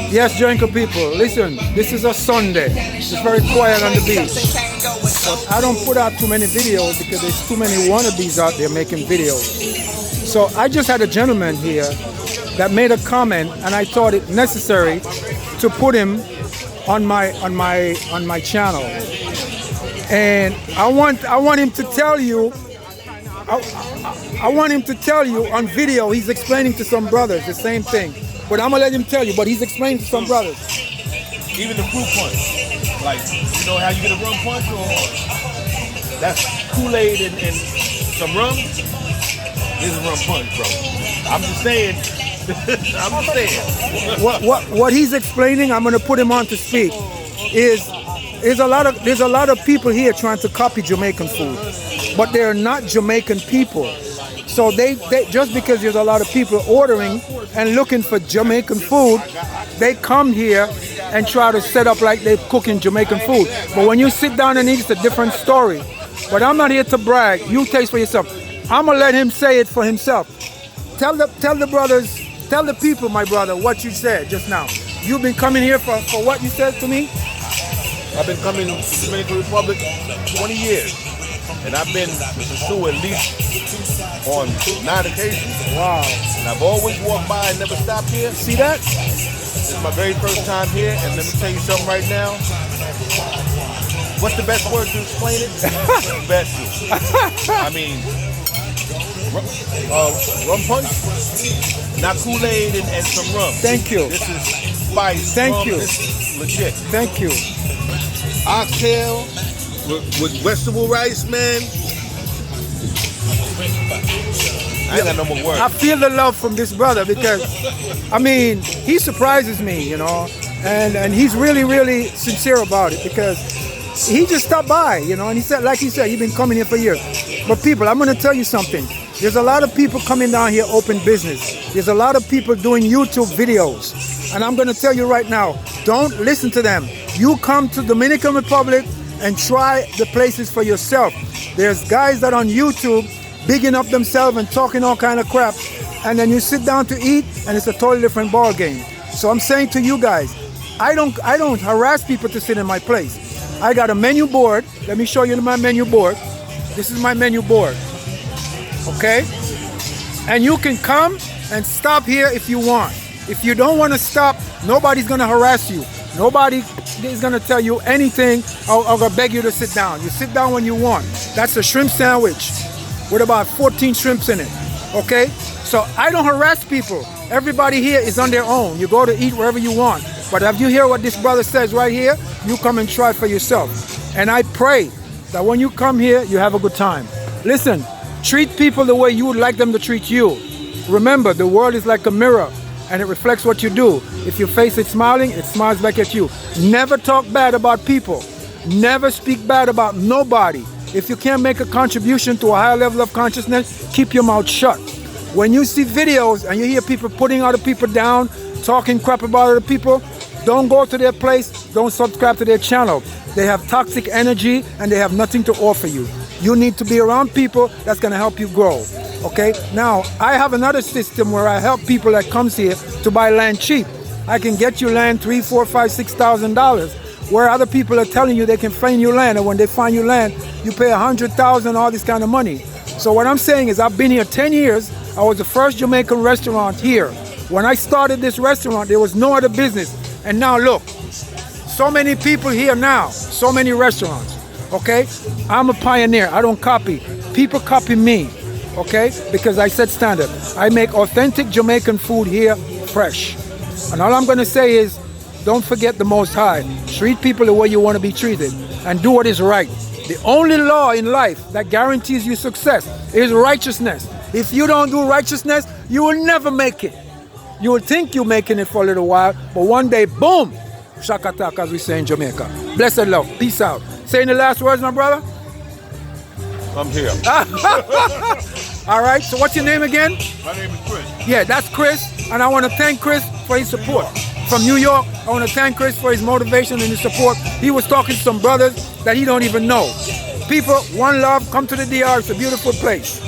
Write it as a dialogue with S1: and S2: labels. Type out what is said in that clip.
S1: Yes, Jamaican people, listen, this is a Sunday. It's very quiet on the beach. But I don't put out too many videos because there's too many wannabes out there making videos. So I just had a gentleman here that made a comment, and I thought it necessary to put him on my channel. And I want him to tell you. I want him to tell you on video. He's explaining to some brothers the same thing. But I'm gonna let him tell you. But he's explaining to some brothers.
S2: Even the fruit punch, like you know how you get a rum punch, or that's Kool-Aid and some rum. This is rum punch, bro. I'm just saying. I'm just saying.
S1: What he's explaining, I'm gonna put him on to speak. There's a lot of people here trying to copy Jamaican food, but they're not Jamaican people. So they just because there's a lot of people ordering and looking for Jamaican food, they come here and try to set up like they're cooking Jamaican food. But when you sit down and eat, it's a different story. But I'm not here to brag. You taste for yourself. I'm gonna let him say it for himself. Tell the brothers, tell the people, my brother, what you said just now. You've been coming here for what you said to me?
S2: I've been coming to the Dominican Republic 20 years. And I've been to Sosua at least on 9 occasions.
S1: Wow.
S2: And I've always walked by and never stopped here.
S1: See that?
S2: This is my very first time here, and let me tell you something right now. What's the best word to explain it? Best. I mean, rum punch, not Kool-Aid and some rum.
S1: Thank you.
S2: This is spice.
S1: Thank
S2: rum.
S1: you.
S2: This is legit.
S1: Thank you.
S2: Oxtail with vegetable rice, man. I ain't got no more words.
S1: I feel the love from this brother because, I mean, he surprises me, you know, and he's really, really sincere about it because he just stopped by, you know, and he said, like he said, he's been coming here for years. But people, I'm going to tell you something. There's a lot of people coming down here, open business. There's a lot of people doing YouTube videos. And I'm going to tell you right now, don't listen to them. You come to Dominican Republic and try the places for yourself. There's guys that on YouTube bigging up themselves and talking all kind of crap, and then you sit down to eat and it's a totally different ball game. So I'm saying to you guys, I don't harass people to sit in my place. I got a menu board. Let me show you my menu board. This is my menu board. Okay? And you can come and stop here if you want. If you don't want to stop, nobody's gonna harass you. Nobody is gonna tell you anything or gonna beg you to sit down. You sit down when you want. That's a shrimp sandwich with about 14 shrimps in it, okay? So I don't harass people. Everybody here is on their own. You go to eat wherever you want. But if you hear what this brother says right here, you come and try for yourself. And I pray that when you come here, you have a good time. Listen, treat people the way you would like them to treat you. Remember, the world is like a mirror and it reflects what you do. If your face is smiling, it smiles back at you. Never talk bad about people. Never speak bad about nobody. If you can't make a contribution to a higher level of consciousness, keep your mouth shut. When you see videos and you hear people putting other people down, talking crap about other people, don't go to their place, don't subscribe to their channel. They have toxic energy and they have nothing to offer you. You need to be around people that's gonna help you grow, okay? Now, I have another system where I help people that comes here to buy land cheap. I can get you land $3,000, $4,000, $5,000, $6,000, where other people are telling you they can find you land, and when they find you land, you pay $100,000, all this kind of money. So what I'm saying is I've been here 10 years. I was the first Jamaican restaurant here. When I started this restaurant, there was no other business. And now look, so many people here now, so many restaurants, okay? I'm a pioneer, I don't copy. People copy me, okay? Because I set standard. I make authentic Jamaican food here, fresh. And all I'm gonna say is, don't forget the Most High. Treat people the way you want to be treated and do what is right. The only law in life that guarantees you success is righteousness. If you don't do righteousness, you will never make it. You will think you're making it for a little while, but one day, boom, shakatak, as we say in Jamaica. Blessed love. Peace out. Saying the last words, my brother?
S2: I'm here.
S1: All right, so what's your name again?
S2: My name is Chris.
S1: Yeah, that's Chris, and I want to thank Chris for his support. From New York, I want to thank Chris for his motivation and his support. He was talking to some brothers that he don't even know. People, one love, come to the DR, it's a beautiful place.